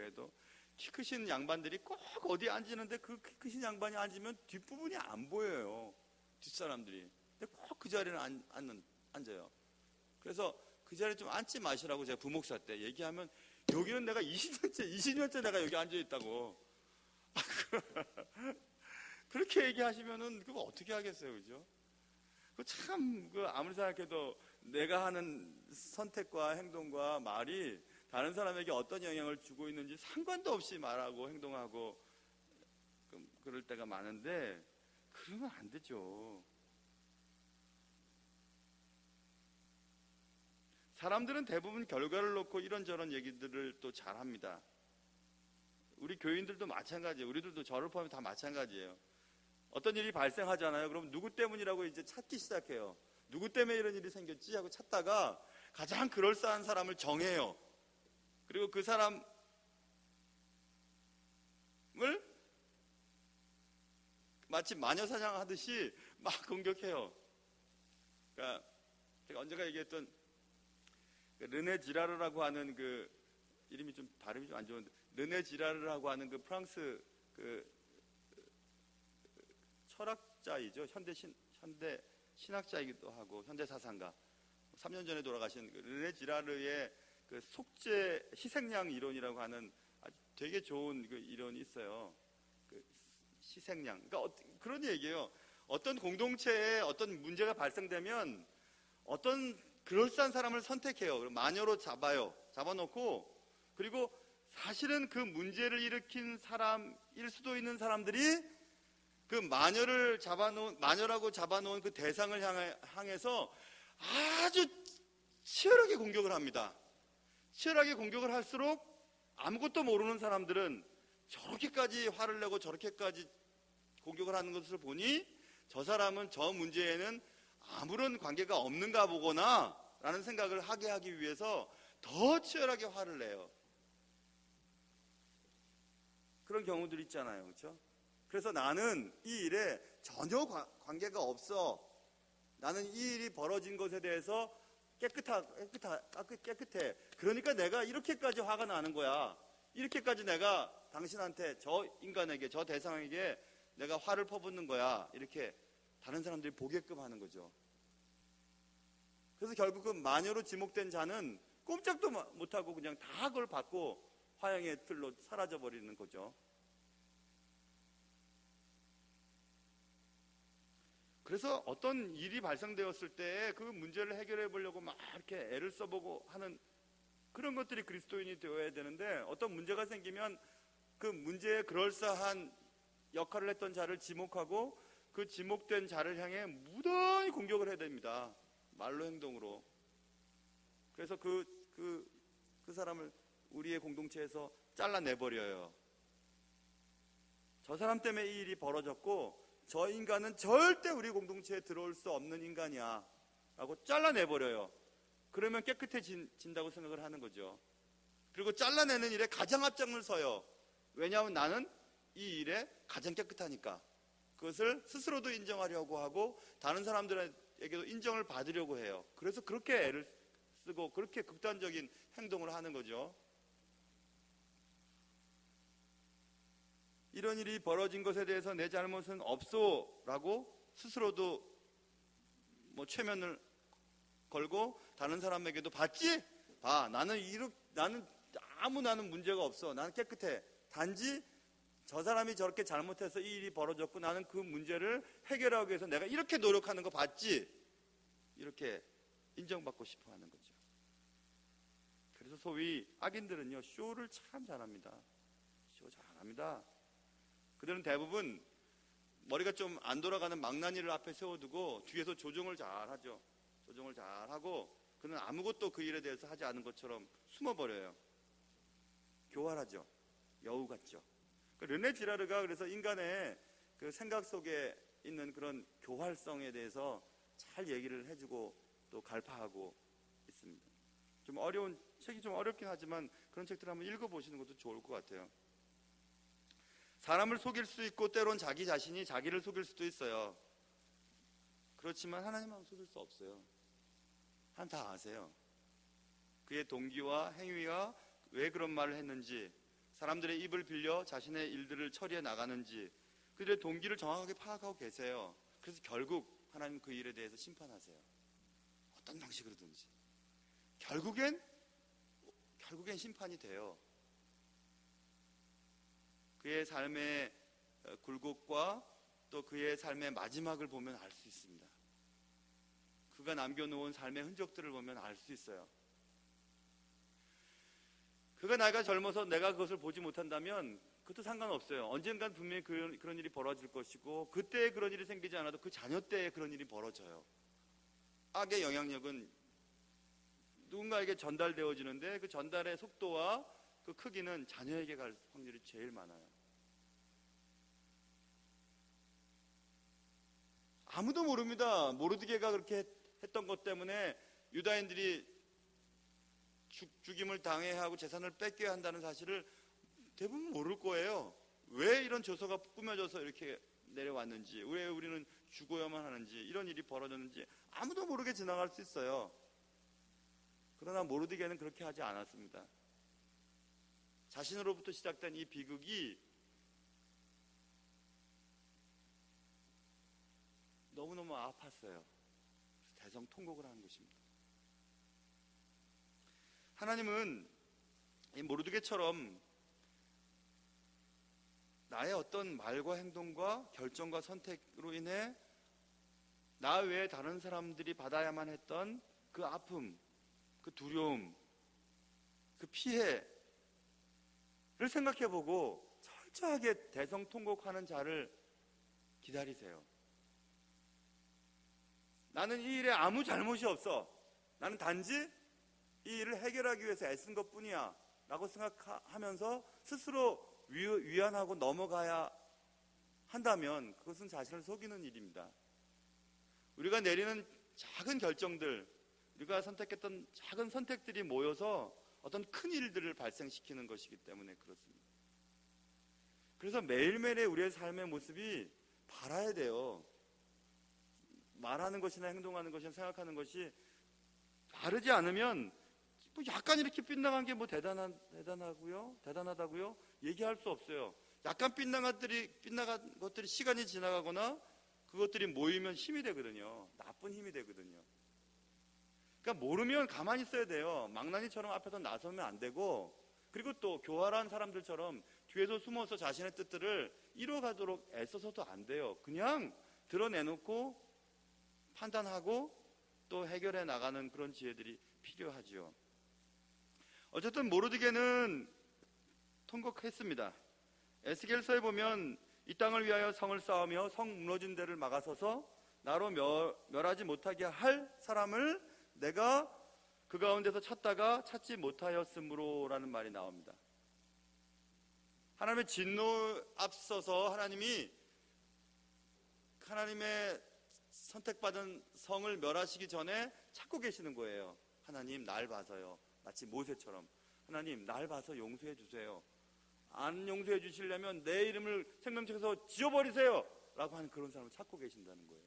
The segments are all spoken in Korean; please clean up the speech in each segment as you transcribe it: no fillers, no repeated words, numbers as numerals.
중에도 키 크신 양반들이 꼭 어디에 앉는데 그 키 크신 양반이 앉으면 뒷부분이 안 보여요. 뒷사람들이. 근데 꼭 그 자리에 앉아요. 그래서 그 자리에 좀 앉지 마시라고 제가 부목사 때 얘기하면, 여기는 내가 20년째 내가 여기 앉아 있다고. 그렇게 얘기하시면은 그거 어떻게 하겠어요, 그죠? 그 참, 아무리 생각해도 내가 하는 선택과 행동과 말이 다른 사람에게 어떤 영향을 주고 있는지 상관도 없이 말하고 행동하고 그럴 때가 많은데, 그러면 안 되죠. 사람들은 대부분 결과를 놓고 이런저런 얘기들을 또 잘합니다. 우리 교인들도 마찬가지예요. 우리들도 저를 포함해 다 마찬가지예요. 어떤 일이 발생하잖아요. 그럼 누구 때문이라고 이제 찾기 시작해요. 누구 때문에 이런 일이 생겼지 하고 찾다가 가장 그럴싸한 사람을 정해요. 그리고 그 사람을 마치 마녀 사냥하듯이 막 공격해요. 그러니까 제가 언젠가 얘기했던 르네 지라르라고 하는 그 이름이 좀 발음이 좀 안 좋은데, 르네 지라르라고 하는 그 프랑스 그 철학자이죠. 현대 신학자이기도 하고 현대 사상가. 3년 전에 돌아가신 르네 지라르의 그 속죄 희생양 이론이라고 하는 아주 되게 좋은 그 이론이 있어요. 그 희생양. 그러니까 그런 얘기예요. 어떤 공동체에 어떤 문제가 발생되면 어떤 그럴싸한 사람을 선택해요. 마녀로 잡아놓고, 그리고 사실은 그 문제를 일으킨 사람일 수도 있는 사람들이 그 마녀라고 잡아놓은 그 대상을 향해서 아주 치열하게 공격을 합니다. 치열하게 공격을 할수록 아무것도 모르는 사람들은 저렇게까지 화를 내고 저렇게까지 공격을 하는 것을 보니 저 사람은 저 문제에는 아무런 관계가 없는가 보거나 라는 생각을 하게 하기 위해서 더 치열하게 화를 내요. 그런 경우들 있잖아요. 그렇죠? 그래서 나는 이 일에 전혀 관계가 없어. 나는 이 일이 벌어진 것에 대해서 깨끗해. 그러니까 내가 이렇게까지 화가 나는 거야. 이렇게까지 내가 당신한테, 저 인간에게, 저 대상에게 내가 화를 퍼붓는 거야. 이렇게 다른 사람들이 보게끔 하는 거죠. 그래서 결국은 마녀로 지목된 자는 꼼짝도 못하고 그냥 다 그걸 받고 화형의 틀로 사라져버리는 거죠. 그래서 어떤 일이 발생되었을 때 그 문제를 해결해 보려고 막 이렇게 애를 써보고 하는 그런 것들이 그리스도인이 되어야 되는데, 어떤 문제가 생기면 그 문제에 그럴싸한 역할을 했던 자를 지목하고 그 지목된 자를 향해 무던히 공격을 해야 됩니다. 말로 행동으로. 그래서 그 사람을 우리의 공동체에서 잘라내버려요. 저 사람 때문에 이 일이 벌어졌고 저 인간은 절대 우리 공동체에 들어올 수 없는 인간이야 라고 잘라내버려요. 그러면 깨끗해진다고 생각을 하는 거죠. 그리고 잘라내는 일에 가장 앞장을 서요. 왜냐하면 나는 이 일에 가장 깨끗하니까. 그것을 스스로도 인정하려고 하고 다른 사람들에게도 인정을 받으려고 해요. 그래서 그렇게 애를 쓰고 그렇게 극단적인 행동을 하는 거죠. 이런 일이 벌어진 것에 대해서 내 잘못은 없소 라고 스스로도 최면을 걸고 다른 사람에게도 봤지? 나는 나는 문제가 없어. 나는 깨끗해. 단지 저 사람이 저렇게 잘못해서 이 일이 벌어졌고 나는 그 문제를 해결하기 위해서 내가 이렇게 노력하는 거 봤지? 이렇게 인정받고 싶어 하는 거죠. 그래서 소위 악인들은요, 쇼를 참 잘합니다. 쇼 잘합니다. 그들은 대부분 머리가 좀 안 돌아가는 망나니를 앞에 세워두고 뒤에서 조종을 잘하죠. 조종을 잘하고 그는 아무것도 그 일에 대해서 하지 않은 것처럼 숨어버려요. 교활하죠. 여우 같죠. 르네 지라르가 그래서 인간의 그 생각 속에 있는 그런 교활성에 대해서 잘 얘기를 해주고 또 갈파하고 있습니다. 좀 어려운 책이 좀 어렵긴 하지만 그런 책들을 한번 읽어보시는 것도 좋을 것 같아요. 사람을 속일 수 있고 때론 자기 자신이 자기를 속일 수도 있어요. 그렇지만 하나님은 속일 수 없어요. 하나님 다 아세요. 그의 동기와 행위와 왜 그런 말을 했는지 사람들의 입을 빌려 자신의 일들을 처리해 나가는지 그들의 동기를 정확하게 파악하고 계세요. 그래서 결국 하나님 그 일에 대해서 심판하세요. 어떤 방식으로든지. 결국엔 심판이 돼요. 그의 삶의 굴곡과 또 그의 삶의 마지막을 보면 알 수 있습니다. 그가 남겨놓은 삶의 흔적들을 보면 알 수 있어요. 그가 나이가 젊어서 내가 그것을 보지 못한다면 그것도 상관없어요. 언젠간 분명히 그런 일이 벌어질 것이고 그때에 그런 일이 생기지 않아도 그 자녀 때에 그런 일이 벌어져요. 악의 영향력은 누군가에게 전달되어지는데 그 전달의 속도와 그 크기는 자녀에게 갈 확률이 제일 많아요. 아무도 모릅니다. 모르드게가 그렇게 했던 것 때문에 유다인들이 죽임을 당해야 하고 재산을 뺏겨야 한다는 사실을 대부분 모를 거예요. 왜 이런 조서가 꾸며져서 이렇게 내려왔는지, 왜 우리는 죽어야만 하는지, 이런 일이 벌어졌는지 아무도 모르게 지나갈 수 있어요. 그러나 모르드게는 그렇게 하지 않았습니다. 자신으로부터 시작된 이 비극이 너무너무 아팠어요. 대성통곡을 하는 것입니다. 하나님은 이 모르드게처럼 나의 어떤 말과 행동과 결정과 선택으로 인해 나 외에 다른 사람들이 받아야만 했던 그 아픔, 그 두려움, 그 피해를 생각해보고 철저하게 대성통곡하는 자를 기다리세요. 나는 이 일에 아무 잘못이 없어. 나는 단지 이 일을 해결하기 위해서 애쓴 것뿐이야 라고 생각하면서 스스로 위안하고 넘어가야 한다면 그것은 자신을 속이는 일입니다. 우리가 내리는 작은 결정들, 우리가 선택했던 작은 선택들이 모여서 어떤 큰 일들을 발생시키는 것이기 때문에 그렇습니다. 그래서 매일매일의 우리의 삶의 모습이 바라야 돼요. 말하는 것이나 행동하는 것이나 생각하는 것이 바르지 않으면 뭐 약간 이렇게 빗나간 게 뭐 대단하다고요? 얘기할 수 없어요. 약간 빗나간 것들이 시간이 지나가거나 그것들이 모이면 힘이 되거든요. 나쁜 힘이 되거든요. 그러니까 모르면 가만히 있어야 돼요. 망나니처럼 앞에서 나서면 안 되고, 그리고 또 교활한 사람들처럼 뒤에서 숨어서 자신의 뜻들을 이뤄가도록 애써서도 안 돼요. 그냥 드러내놓고 판단하고 또 해결해 나가는 그런 지혜들이 필요하죠. 어쨌든 모르드게는 통곡했습니다. 에스겔서에 보면 이 땅을 위하여 성을 쌓으며 성 무너진 데를 막아서서 나로 멸하지 못하게 할 사람을 내가 그 가운데서 찾다가 찾지 못하였으므로 라는 말이 나옵니다. 하나님의 진노 앞서서 하나님의 선택받은 성을 멸하시기 전에 찾고 계시는 거예요. 하나님 날 봐서요. 마치 모세처럼 하나님 날 봐서 용서해 주세요. 안 용서해 주시려면 내 이름을 생명책에서 지워버리세요 라고 하는 그런 사람을 찾고 계신다는 거예요.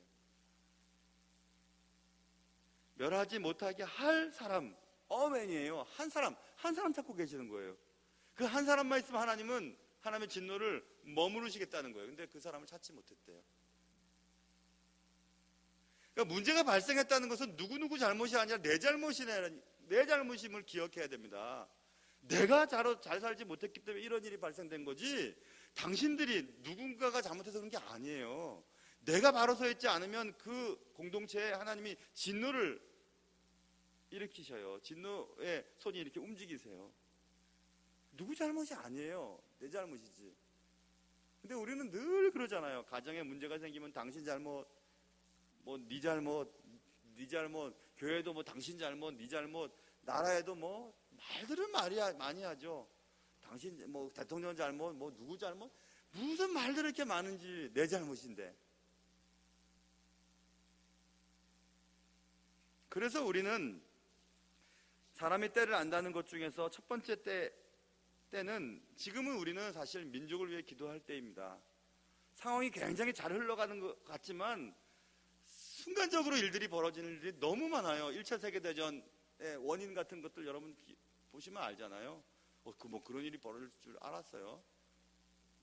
멸하지 못하게 할 사람, 어맨이에요. 한 사람 찾고 계시는 거예요. 그 한 사람만 있으면 하나님은 하나님의 진노를 머무르시겠다는 거예요. 근데 그 사람을 찾지 못했대요. 그러니까 문제가 발생했다는 것은 누구누구 잘못이 아니라 내 잘못임을 기억해야 됩니다. 내가 잘 살지 못했기 때문에 이런 일이 발생된 거지, 당신들이 누군가가 잘못해서 그런 게 아니에요. 내가 바로 서 있지 않으면 그 공동체에 하나님이 진노를 일으키셔요. 진노의 손이 이렇게 움직이세요. 누구 잘못이 아니에요. 내 잘못이지. 근데 우리는 늘 그러잖아요. 가정에 문제가 생기면 당신 잘못, 뭐 네 잘못, 교회도 뭐 당신 잘못, 네 잘못, 나라에도 뭐 말들은 많이 하죠. 당신 뭐 대통령 잘못, 뭐 누구 잘못, 무슨 말들이 이렇게 많은지. 내 잘못인데. 그래서 우리는 사람이 때를 안다는 것 중에서 첫 번째 때는 지금은 우리는 사실 민족을 위해 기도할 때입니다. 상황이 굉장히 잘 흘러가는 것 같지만 순간적으로 일들이 벌어지는 일이 너무 많아요. 1차 세계대전의 원인 같은 것들 여러분 보시면 알잖아요. 그런 일이 벌어질 줄 알았어요.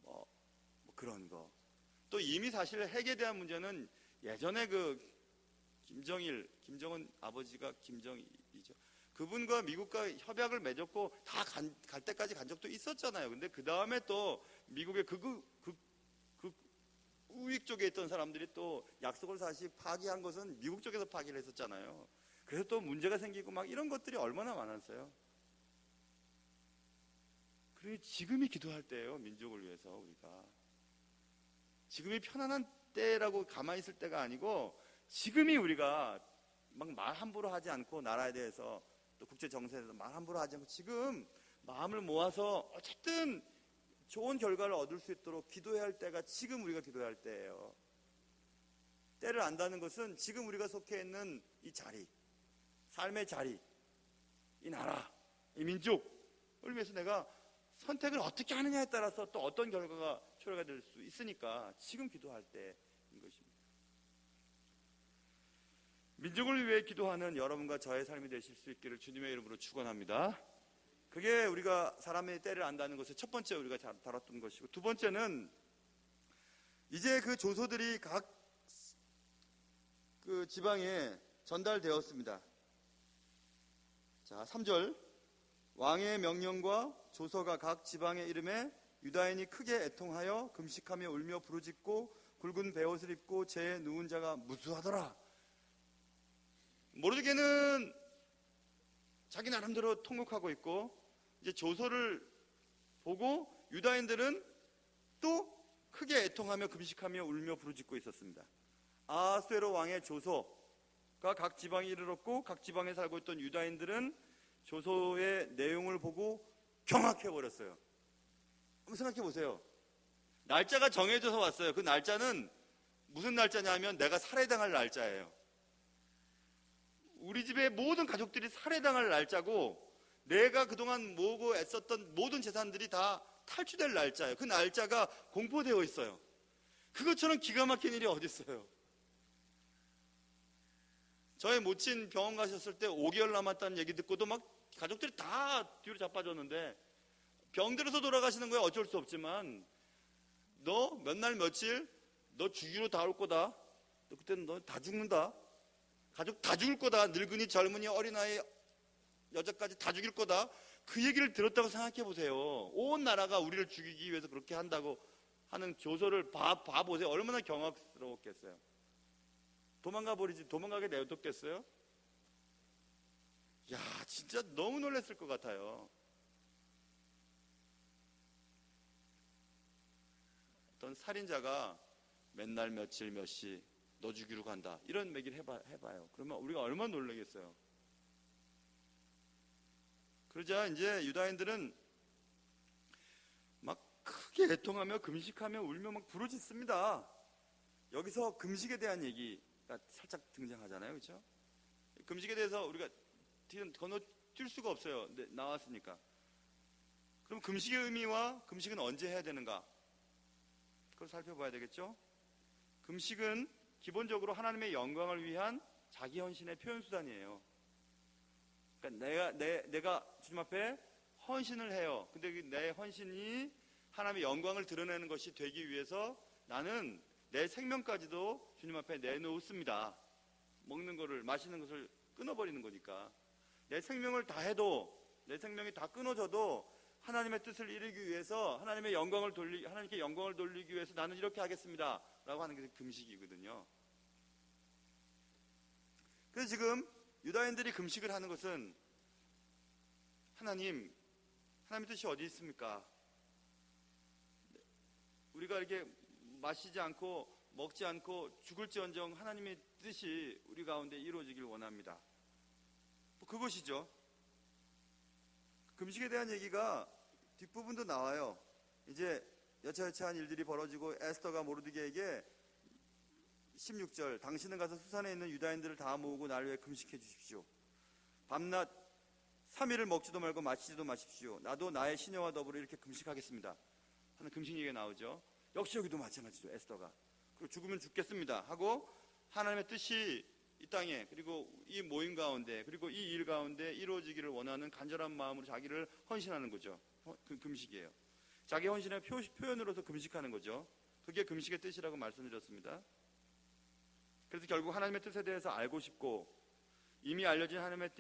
뭐 그런 거. 또 이미 사실 핵에 대한 문제는 예전에 김정은 아버지가 김정일이죠. 그분과 미국과 협약을 맺었고 다 갈 때까지 간 적도 있었잖아요. 근데 그 다음에 또 미국의 우익 쪽에 있던 사람들이 또 약속을 다시 파기한 것은 미국 쪽에서 파기를 했었잖아요. 그래서 또 문제가 생기고 막 이런 것들이 얼마나 많았어요. 그러니 지금이 기도할 때예요. 민족을 위해서 우리가. 지금이 편안한 때라고 가만히 있을 때가 아니고 지금이 우리가 막 말 함부로 하지 않고 나라에 대해서 또 국제 정세에서 말 함부로 하지 않고 지금 마음을 모아서 어쨌든 좋은 결과를 얻을 수 있도록 기도해야 할 때가 지금 우리가 기도해야 할 때예요. 때를 안다는 것은 지금 우리가 속해 있는 이 자리, 삶의 자리, 이 나라, 이 민족을 위해서 내가 선택을 어떻게 하느냐에 따라서 또 어떤 결과가 초래가 될 수 있으니까 지금 기도할 때인 것입니다. 민족을 위해 기도하는 여러분과 저의 삶이 되실 수 있기를 주님의 이름으로 축원합니다. 그게 우리가 사람의 때를 안다는 것을 첫 번째 우리가 다뤘던 것이고, 두 번째는 이제 그 조서들이 각 그 지방에 전달되었습니다. 자, 3절. 왕의 명령과 조서가 각 지방에 이름에 유다인이 크게 애통하여 금식하며 울며 부르짖고 굵은 베옷을 입고 재에 누운 자가 무수하더라. 모르드게는 자기 나름대로 통곡하고 있고, 이제 조서를 보고 유다인들은 또 크게 애통하며 금식하며 울며 부르짖고 있었습니다. 아하수에로 왕의 조서가 각 지방에 이르렀고, 각 지방에 살고 있던 유다인들은 조서의 내용을 보고 경악해버렸어요. 한번 생각해 보세요. 날짜가 정해져서 왔어요. 그 날짜는 무슨 날짜냐면 내가 살해당할 날짜예요. 우리 집의 모든 가족들이 살해당할 날짜고, 내가 그동안 모으고 애썼던 모든 재산들이 다 탈취될 날짜예요. 그 날짜가 공포되어 있어요. 그것처럼 기가 막힌 일이 어디 있어요. 저희 모친 병원 가셨을 때 5개월 남았다는 얘기 듣고도 막 가족들이 다 뒤로 자빠졌는데, 병들어서 돌아가시는 거야 어쩔 수 없지만, 너 몇 날 며칠 너 주기로 다 올 거다. 너 그때는 너 다 죽는다. 가족 다 죽을 거다. 늙은이 젊은이 어린아이 여자까지 다 죽일 거다. 그 얘기를 들었다고 생각해 보세요. 온 나라가 우리를 죽이기 위해서 그렇게 한다고 하는 조서를 봐보세요. 얼마나 경악스러웠겠어요. 도망가게 내뒀겠어요? 야, 진짜 너무 놀랐을 것 같아요. 어떤 살인자가 맨날 며칠 몇 시 너 죽이러 간다, 이런 얘기를 해봐요. 그러면 우리가 얼마나 놀라겠어요. 그러자 이제 유다인들은 막 크게 애통하며 금식하며 울며 막 부르짖습니다. 여기서 금식에 대한 얘기가 살짝 등장하잖아요. 그렇죠? 금식에 대해서 우리가 건너뛸 수가 없어요. 네, 나왔으니까. 그럼 금식의 의미와 금식은 언제 해야 되는가? 그걸 살펴봐야 되겠죠? 금식은 기본적으로 하나님의 영광을 위한 자기 헌신의 표현 수단이에요. 그러니까 내가 주님 앞에 헌신을 해요. 근데 내 헌신이 하나님의 영광을 드러내는 것이 되기 위해서 나는 내 생명까지도 주님 앞에 내놓습니다. 먹는 거를, 마시는 것을 끊어버리는 거니까. 내 생명을 다 해도, 내 생명이 다 끊어져도 하나님의 뜻을 이루기 위해서, 하나님께 영광을 돌리기 위해서 나는 이렇게 하겠습니다 라고 하는 게 금식이거든요. 그래서 지금 유다인들이 금식을 하는 것은 하나님의 뜻이 어디 있습니까? 우리가 이렇게 마시지 않고 먹지 않고 죽을지언정 하나님의 뜻이 우리 가운데 이루어지길 원합니다. 그것이죠. 금식에 대한 얘기가 뒷부분도 나와요. 이제 여차여차한 일들이 벌어지고 에스더가 모르드게에게 16절, 당신은 가서 수산에 있는 유다인들을 다 모으고 날 위해 금식해 주십시오. 밤낮 3일을 먹지도 말고 마시지도 마십시오. 나도 나의 시녀와 더불어 이렇게 금식하겠습니다 하는 금식 얘기가 나오죠. 역시 여기도 마찬가지죠. 에스더가 그리고 죽으면 죽겠습니다 하고 하나님의 뜻이 이 땅에, 그리고 이 모임 가운데, 그리고 이 일 가운데 이루어지기를 원하는 간절한 마음으로 자기를 헌신하는 거죠. 그 금식이에요. 자기 헌신의 표현으로서 금식하는 거죠. 그게 금식의 뜻이라고 말씀드렸습니다. 그래서 결국 하나님의 뜻에 대해서 알고 싶고 이미 알려진 하나님의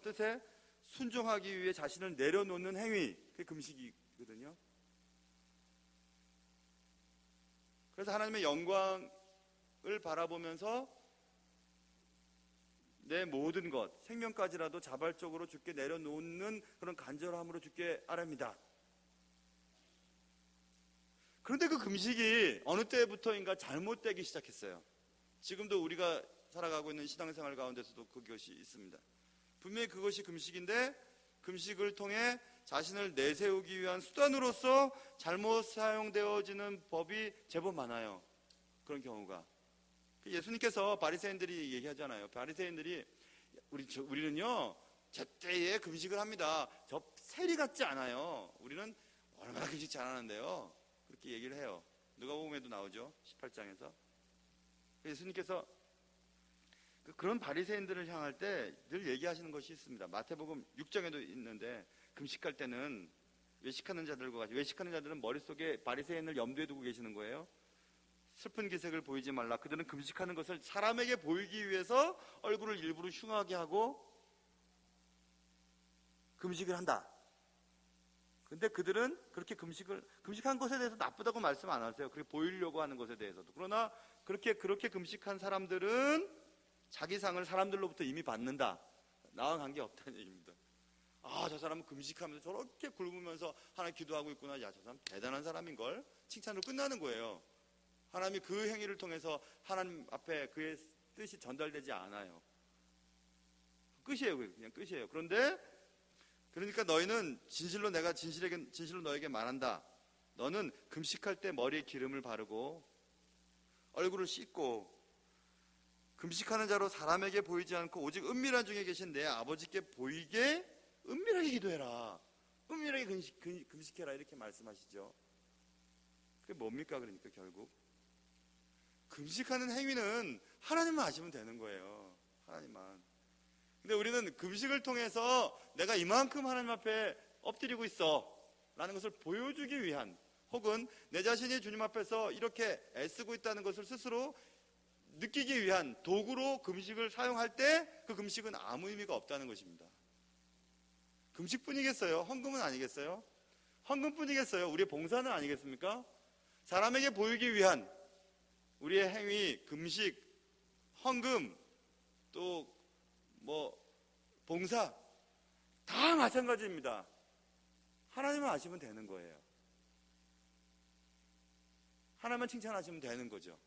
뜻에 순종하기 위해 자신을 내려놓는 행위, 그게 금식이거든요. 그래서 하나님의 영광을 바라보면서 내 모든 것, 생명까지라도 자발적으로 주께 내려놓는 그런 간절함으로 주께 아뢰입니다. 그런데 그 금식이 어느 때부터인가 잘못되기 시작했어요. 지금도 우리가 살아가고 있는 신앙생활 가운데서도 그것이 있습니다. 분명히 그것이 금식인데 금식을 통해 자신을 내세우기 위한 수단으로서 잘못 사용되어지는 법이 제법 많아요. 그런 경우가. 예수님께서 바리새인들이 얘기하잖아요. 바리새인들이 우리는요 제때에 금식을 합니다. 저 세리 같지 않아요. 우리는 얼마나 금식 잘하는데요. 그렇게 얘기를 해요. 누가복음에도 나오죠. 18장에서. 예수님께서 그런 바리새인들을 향할 때 늘 얘기하시는 것이 있습니다. 마태복음 6장에도 있는데 금식할 때는 외식하는 자들과 같이, 외식하는 자들은 머릿속에 바리새인을 염두에 두고 계시는 거예요. 슬픈 기색을 보이지 말라. 그들은 금식하는 것을 사람에게 보이기 위해서 얼굴을 일부러 흉하게 하고 금식을 한다. 근데 그들은 그렇게 금식한 것에 대해서 나쁘다고 말씀 안 하세요. 그렇게 보이려고 하는 것에 대해서도. 그러나 그렇게 금식한 사람들은 자기 상을 사람들로부터 이미 받는다. 나와 관계없다는 얘기입니다. 아, 저 사람은 금식하면서 저렇게 굶으면서 하나님 기도하고 있구나. 야, 저 사람 대단한 사람인걸. 칭찬으로 끝나는 거예요. 하나님이 그 행위를 통해서 하나님 앞에 그의 뜻이 전달되지 않아요. 끝이에요. 그냥 끝이에요. 그러니까 너희는 진실로 너에게 말한다. 너는 금식할 때 머리에 기름을 바르고 얼굴을 씻고 금식하는 자로 사람에게 보이지 않고 오직 은밀한 중에 계신 내 아버지께 보이게 은밀하게 기도해라. 은밀하게 금식해라. 이렇게 말씀하시죠. 그게 뭡니까? 그러니까 결국 금식하는 행위는 하나님만 아시면 되는 거예요. 하나님만. 근데 우리는 금식을 통해서 내가 이만큼 하나님 앞에 엎드리고 있어 라는 것을 보여주기 위한, 혹은 내 자신이 주님 앞에서 이렇게 애쓰고 있다는 것을 스스로 느끼기 위한 도구로 금식을 사용할 때 그 금식은 아무 의미가 없다는 것입니다. 금식뿐이겠어요? 헌금은 아니겠어요? 헌금뿐이겠어요? 우리의 봉사는 아니겠습니까? 사람에게 보이기 위한 우리의 행위, 금식, 헌금, 또 봉사 다 마찬가지입니다. 하나님만 아시면 되는 거예요. 하나님만 칭찬하시면 되는 거죠.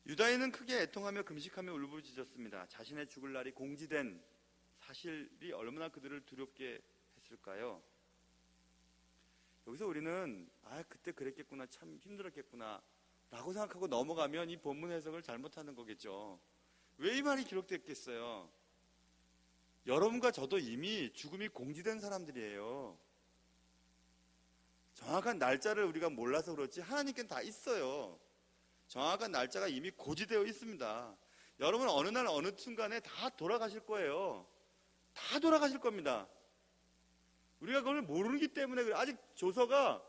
유다인은 크게 애통하며 금식하며 울부짖었습니다. 자신의 죽을 날이 공지된 사실이 얼마나 그들을 두렵게 했을까요? 여기서 우리는 그때 그랬겠구나, 참 힘들었겠구나 라고 생각하고 넘어가면 이 본문 해석을 잘못하는 거겠죠. 왜 이 말이 기록됐겠어요? 여러분과 저도 이미 죽음이 공지된 사람들이에요. 정확한 날짜를 우리가 몰라서 그렇지 하나님께는 다 있어요. 정확한 날짜가 이미 고지되어 있습니다. 여러분 어느 날 어느 순간에 다 돌아가실 거예요. 다 돌아가실 겁니다. 우리가 그걸 모르기 때문에 그래. 아직 조서가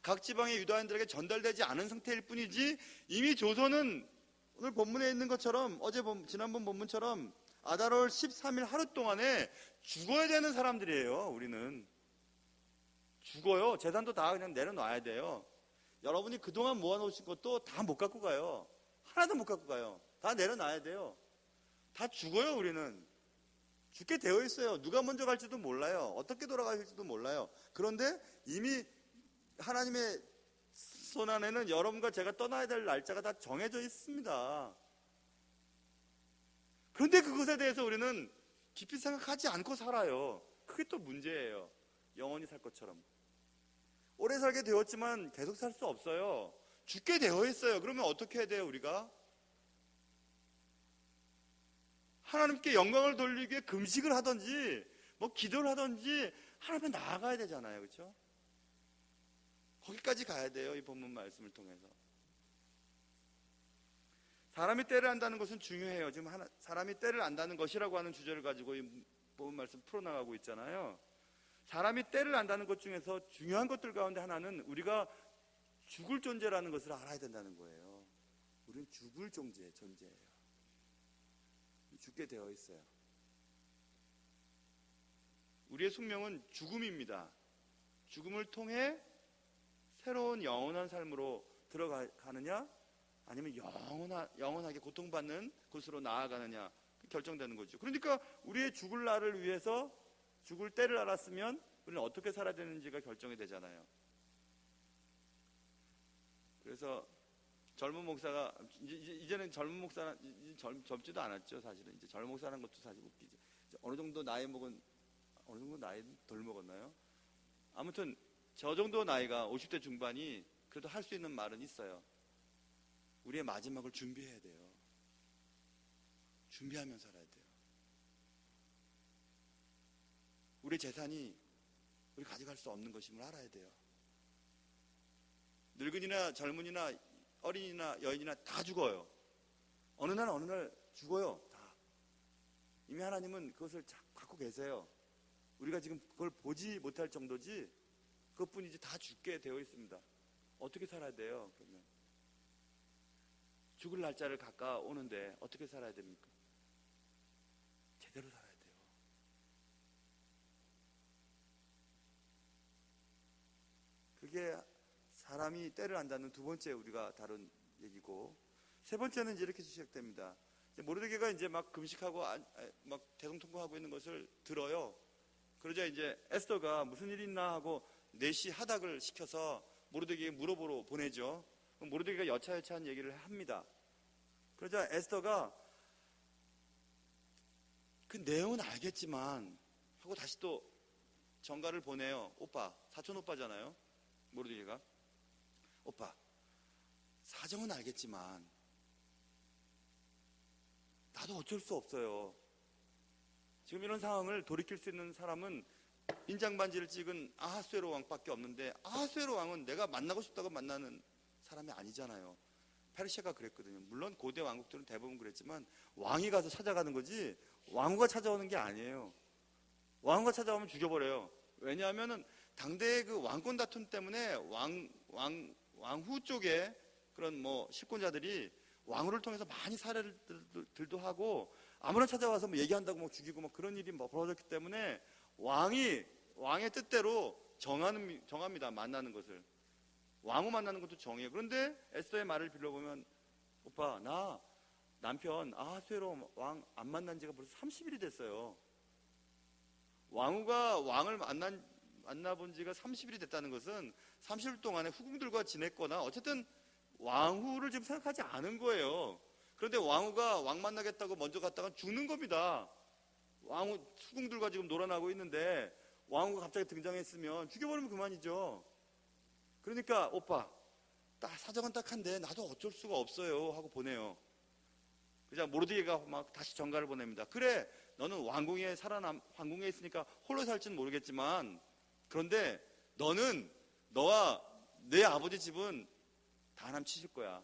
각 지방의 유다인들에게 전달되지 않은 상태일 뿐이지 이미 조서는 오늘 본문에 있는 것처럼 지난번 본문처럼 아달월 13일 하루 동안에 죽어야 되는 사람들이에요. 우리는 죽어요. 재산도 다 그냥 내려놔야 돼요. 여러분이 그동안 모아놓으신 것도 다 못 갖고 가요. 하나도 못 갖고 가요. 다 내려놔야 돼요. 다 죽어요. 우리는 죽게 되어 있어요. 누가 먼저 갈지도 몰라요. 어떻게 돌아가실지도 몰라요. 그런데 이미 하나님의 손 안에는 여러분과 제가 떠나야 될 날짜가 다 정해져 있습니다. 그런데 그것에 대해서 우리는 깊이 생각하지 않고 살아요. 그게 또 문제예요. 영원히 살 것처럼. 오래 살게 되었지만 계속 살 수 없어요. 죽게 되어 있어요. 그러면 어떻게 해야 돼요, 우리가? 하나님께 영광을 돌리기 위해 금식을 하든지 뭐 기도를 하든지 하나님께 나아가야 되잖아요. 그렇죠? 거기까지 가야 돼요. 이 본문 말씀을 통해서. 사람이 때를 안다는 것은 중요해요. 지금 사람이 때를 안다는 것이라고 하는 주제를 가지고 이 본문 말씀 풀어나가고 있잖아요. 사람이 때를 안다는 것 중에서 중요한 것들 가운데 하나는 우리가 죽을 존재라는 것을 알아야 된다는 거예요. 우리는 죽을 존재예요. 죽게 되어 있어요. 우리의 숙명은 죽음입니다. 죽음을 통해 새로운 영원한 삶으로 들어가느냐 아니면 영원하게 고통받는 곳으로 나아가느냐 결정되는 거죠. 그러니까 우리의 죽을 날을 위해서 죽을 때를 알았으면 우리는 어떻게 살아야 되는지가 결정이 되잖아요. 그래서 젊은 목사가 이제는 젊은 목사는 젊지도 않았죠. 사실은 이제 젊은 목사라는 것도 사실 웃기죠. 어느 정도 나이 덜 먹었나요? 아무튼 저 정도 나이가 50대 중반이 그래도 할 수 있는 말은 있어요. 우리의 마지막을 준비해야 돼요. 준비하면 살아야 돼요. 우리 재산이 우리 가져갈 수 없는 것임을 알아야 돼요. 늙은이나 젊은이나 어린이나 여인이나 다 죽어요. 어느 날 죽어요. 다. 이미 하나님은 그것을 갖고 계세요. 우리가 지금 그걸 보지 못할 정도지 그것뿐이지 다 죽게 되어 있습니다. 어떻게 살아야 돼요? 그러면 죽을 날짜를 가까워오는데 어떻게 살아야 됩니까? 제대로 살아야 돼요. 그게 사람이 때를 안다는 두 번째 우리가 다룬 얘기고, 세 번째는 이제 이렇게 시작됩니다. 모르드게가 이제 막 금식하고 막 대성통곡하고 있는 것을 들어요. 그러자 이제 에스더가 무슨 일이 있나 하고 넷이 하닥을 시켜서 모르드게에게 물어보러 보내죠. 모르드게가 여차여차한 얘기를 합니다. 그러자 에스더가 그 내용은 알겠지만 하고 다시 또 전가를 보내요. 오빠, 사촌 오빠잖아요. 모르드게가. 오빠, 사정은 알겠지만 나도 어쩔 수 없어요. 지금 이런 상황을 돌이킬 수 있는 사람은 인장반지를 찍은 아하수에로 왕밖에 없는데, 아하수에로 왕은 내가 만나고 싶다고 만나는 사람이 아니잖아요. 페르시아가 그랬거든요. 물론 고대 왕국들은 대부분 그랬지만 왕이 가서 찾아가는 거지 왕후가 찾아오는 게 아니에요. 왕후가 찾아오면 죽여버려요. 왜냐하면 당대의 그 왕권 다툼 때문에 왕후 쪽에 그런 뭐 실권자들이 왕후를 통해서 많이 살해들도 하고 아무나 찾아와서 뭐 얘기한다고 뭐 죽이고 뭐 그런 일이 뭐 벌어졌기 때문에 왕의 뜻대로 정합니다. 만나는 것을. 왕후 만나는 것도 정해요. 그런데 에스더의 말을 빌려보면, 오빠, 나 남편 아하수에로 왕 안 만난 지가 벌써 30일이 됐어요. 왕후가 왕을 만나본 지가 30일이 됐다는 것은 30일 동안에 후궁들과 지냈거나 어쨌든 왕후를 지금 생각하지 않은 거예요. 그런데 왕후가 왕 만나겠다고 먼저 갔다가 죽는 겁니다. 왕후 후궁들과 지금 놀아나고 있는데 왕후가 갑자기 등장했으면 죽여버리면 그만이죠. 그러니까 오빠, 사정은 딱한데 나도 어쩔 수가 없어요 하고 보내요. 그러자 모르드게가 막 다시 전가를 보냅니다. 그래, 너는 왕궁에 있으니까 홀로 살지는 모르겠지만, 그런데 너와 내 아버지 집은 다 하나님 치실 거야.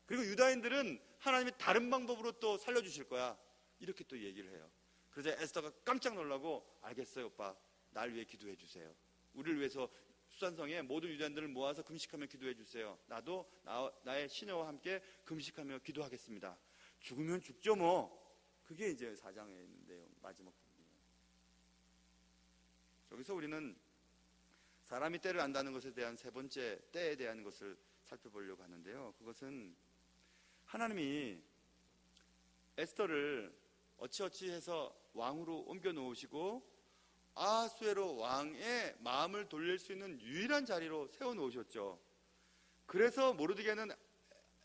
그리고 유다인들은 하나님이 다른 방법으로 또 살려주실 거야. 이렇게 또 얘기를 해요. 그러자 에스더가 깜짝 놀라고, 알겠어요 오빠, 날 위해 기도해 주세요. 우리를 위해서 수산성에 모든 유다인들을 모아서 금식하며 기도해 주세요. 나도 나의 시녀와 함께 금식하며 기도하겠습니다. 죽으면 죽죠 뭐. 그게 이제 4장에 있는데요. 마지막 부분이에요. 여기서 우리는 사람이 때를 안다는 것에 대한 세 번째 때에 대한 것을 살펴보려고 하는데요. 그것은 하나님이 에스더를 어찌어찌 해서 왕으로 옮겨 놓으시고 아하수에로 왕의 마음을 돌릴 수 있는 유일한 자리로 세워 놓으셨죠. 그래서 모르드게는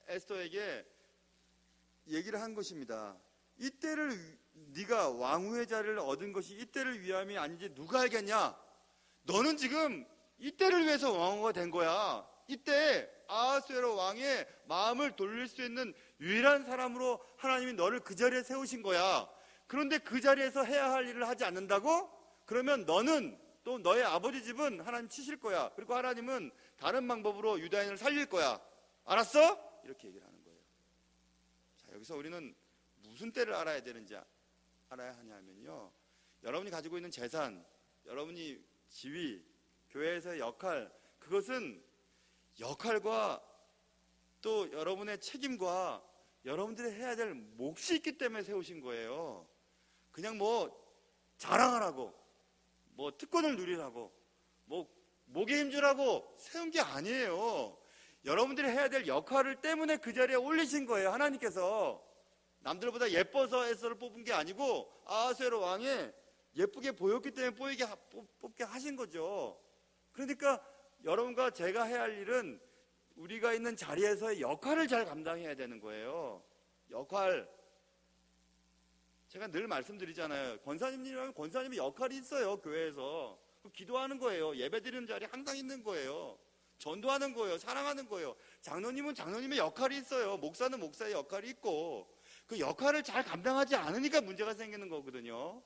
에스더에게 얘기를 한 것입니다. 이때를 네가 왕후의 자리를 얻은 것이 이때를 위함이 아닌지 누가 알겠냐? 너는 지금 이때를 위해서 왕후가 된 거야. 이때 아하수에로 왕의 마음을 돌릴 수 있는 유일한 사람으로 하나님이 너를 그 자리에 세우신 거야. 그런데 그 자리에서 해야 할 일을 하지 않는다고? 그러면 너는 또 너의 아버지 집은 하나님 치실 거야. 그리고 하나님은 다른 방법으로 유다인을 살릴 거야. 알았어? 이렇게 얘기를 하는 거예요. 자, 여기서 우리는 무슨 때를 알아야 되는지 알아야 하냐면요, 여러분이 가지고 있는 재산, 여러분이 지위, 교회에서의 역할, 그것은 역할과 또 여러분의 책임과 여러분들이 해야 될 몫이 있기 때문에 세우신 거예요. 그냥 뭐 자랑하라고, 뭐 특권을 누리라고, 뭐 목에 힘주라고 세운 게 아니에요. 여러분들이 해야 될 역할을 때문에 그 자리에 올리신 거예요. 하나님께서 남들보다 예뻐서 에서를 뽑은 게 아니고 아하수에로 왕이 예쁘게 보였기 때문에 뽑게 하신 거죠. 그러니까 여러분과 제가 해야 할 일은 우리가 있는 자리에서의 역할을 잘 감당해야 되는 거예요. 역할. 제가 늘 말씀드리잖아요. 권사님이라면 권사님의 역할이 있어요. 교회에서 기도하는 거예요. 예배드리는 자리에 항상 있는 거예요. 전도하는 거예요. 사랑하는 거예요. 장로님은 장로님의 역할이 있어요. 목사는 목사의 역할이 있고, 그 역할을 잘 감당하지 않으니까 문제가 생기는 거거든요.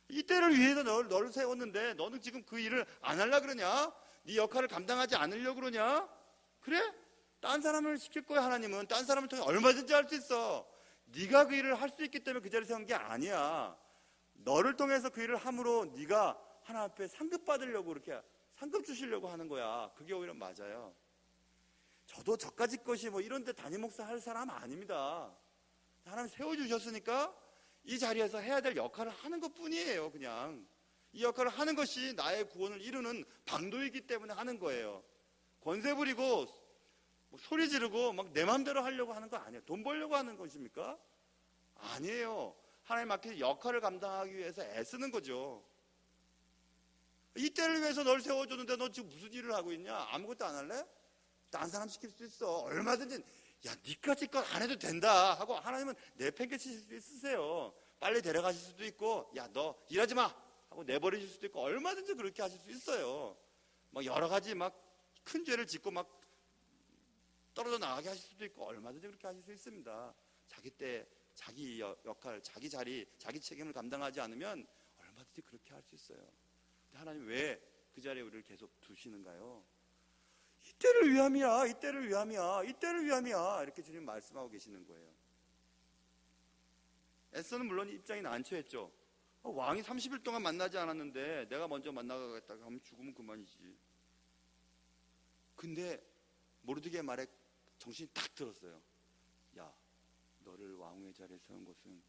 이 때를 위해서 너를 세웠는데 너는 지금 그 일을 안 하려고 그러냐? 네 역할을 감당하지 않으려고 그러냐? 그래? 딴 사람을 시킬 거야. 하나님은 딴 사람을 통해 얼마든지 할 수 있어. 네가 그 일을 할 수 있기 때문에 그 자리에 세운 게 아니야. 너를 통해서 그 일을 함으로 네가 하나님 앞에 상급 받으려고, 그렇게 상급 주시려고 하는 거야. 그게 오히려 맞아요. 저도 저까지 것이 뭐 이런 데 담임 목사 할 사람 아닙니다. 하나님 세워주셨으니까 이 자리에서 해야 될 역할을 하는 것 뿐이에요. 그냥 이 역할을 하는 것이 나의 구원을 이루는 방도이기 때문에 하는 거예요. 권세 부리고 뭐 소리 지르고 막 내 마음대로 하려고 하는 거 아니에요. 돈 벌려고 하는 것입니까? 아니에요. 하나님 앞에 역할을 감당하기 위해서 애쓰는 거죠. 이 때를 위해서 널 세워줬는데 너 지금 무슨 일을 하고 있냐? 아무것도 안 할래? 딴 사람 시킬 수 있어. 얼마든지. 야, 니까지 것 안 해도 된다 하고 하나님은 내팽개칠 수도 있으세요. 빨리 데려가실 수도 있고, 야, 너 일하지 마 하고 내버리실 수도 있고, 얼마든지 그렇게 하실 수 있어요. 막 여러 가지 막 큰 죄를 짓고 막 떨어져 나가게 하실 수도 있고, 얼마든지 그렇게 하실 수 있습니다. 자기 때 자기 역할, 자기 자리, 자기 책임을 감당하지 않으면 얼마든지 그렇게 할 수 있어요. 근데 하나님 왜 그 자리에 우리를 계속 두시는가요? 이때를 위함이야, 이때를 위함이야, 이때를 위함이야, 이렇게 주님 말씀하고 계시는 거예요. 에스더는 물론 입장이 난처했죠. 왕이 30일 동안 만나지 않았는데 내가 먼저 만나가겠다고 하면 죽으면 그만이지. 근데 모르드게의 말에 정신이 딱 들었어요. 야, 너를 왕후의 자리에 세운 것은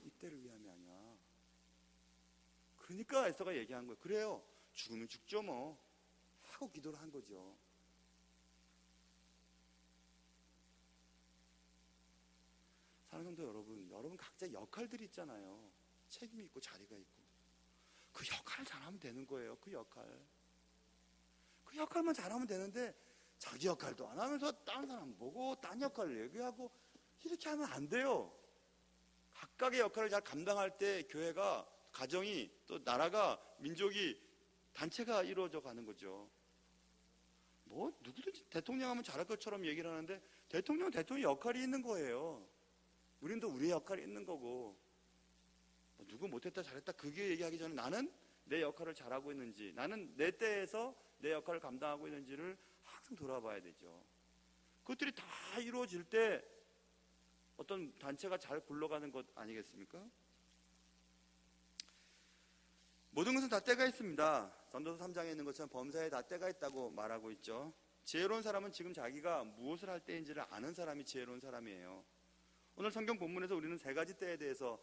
이때를 위함이 아니야. 그러니까 에스더가 얘기한 거예요. 그래요, 죽으면 죽죠 뭐 하고 기도를 한 거죠. 사랑하는 성도 여러분 각자 역할들이 있잖아요. 책임이 있고 자리가 있고, 그 역할 잘하면 되는 거예요. 그 역할만 잘하면 되는데 자기 역할도 안 하면서 딴 사람 보고 딴 역할을 얘기하고 이렇게 하면 안 돼요. 각각의 역할을 잘 감당할 때 교회가, 가정이, 또 나라가, 민족이, 단체가 이루어져 가는 거죠. 뭐 누구든지 대통령 하면 잘할 것처럼 얘기를 하는데 대통령은 대통령의 역할이 있는 거예요. 우린 또 우리의 역할이 있는 거고, 뭐 누구 못했다 잘했다 그게 얘기하기 전에 나는 내 역할을 잘하고 있는지, 나는 내 때에서 내 역할을 감당하고 있는지를 항상 돌아봐야 되죠. 그것들이 다 이루어질 때 어떤 단체가 잘 굴러가는 것 아니겠습니까? 모든 것은 다 때가 있습니다. 전도서 3장에 있는 것처럼 범사에 다 때가 있다고 말하고 있죠. 지혜로운 사람은 지금 자기가 무엇을 할 때인지를 아는 사람이 지혜로운 사람이에요. 오늘 성경 본문에서 우리는 세 가지 때에 대해서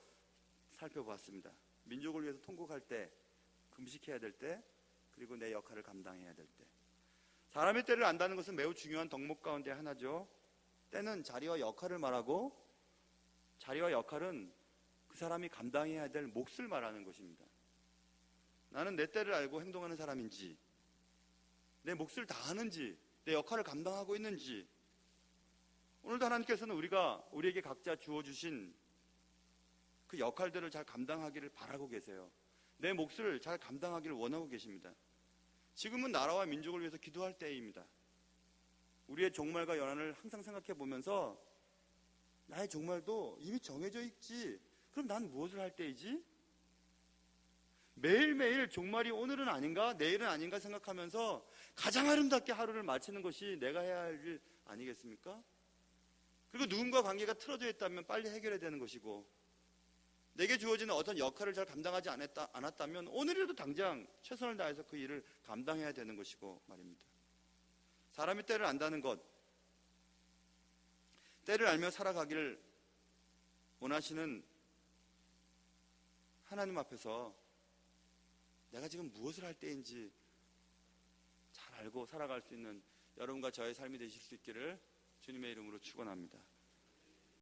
살펴보았습니다. 민족을 위해서 통곡할 때, 금식해야 될 때, 그리고 내 역할을 감당해야 될 때. 사람의 때를 안다는 것은 매우 중요한 덕목 가운데 하나죠. 때는 자리와 역할을 말하고, 자리와 역할은 그 사람이 감당해야 될 몫을 말하는 것입니다. 나는 내 때를 알고 행동하는 사람인지, 내 몫을 다하는지, 내 역할을 감당하고 있는지. 오늘도 하나님께서는 우리에게 각자 주어주신 그 역할들을 잘 감당하기를 바라고 계세요. 내 몫을 잘 감당하기를 원하고 계십니다. 지금은 나라와 민족을 위해서 기도할 때입니다. 우리의 종말과 연한을 항상 생각해 보면서 나의 종말도 이미 정해져 있지, 그럼 난 무엇을 할 때이지? 매일매일 종말이 오늘은 아닌가 내일은 아닌가 생각하면서 가장 아름답게 하루를 마치는 것이 내가 해야 할 일 아니겠습니까? 그리고 누군가 관계가 틀어져 있다면 빨리 해결해야 되는 것이고, 내게 주어지는 어떤 역할을 잘 감당하지 않았다면 오늘이라도 당장 최선을 다해서 그 일을 감당해야 되는 것이고 말입니다. 사람이 때를 안다는 것, 때를 알며 살아가기를 원하시는 하나님 앞에서 내가 지금 무엇을 할 때인지 잘 알고 살아갈 수 있는 여러분과 저의 삶이 되실 수 있기를 주님의 이름으로 축원합니다.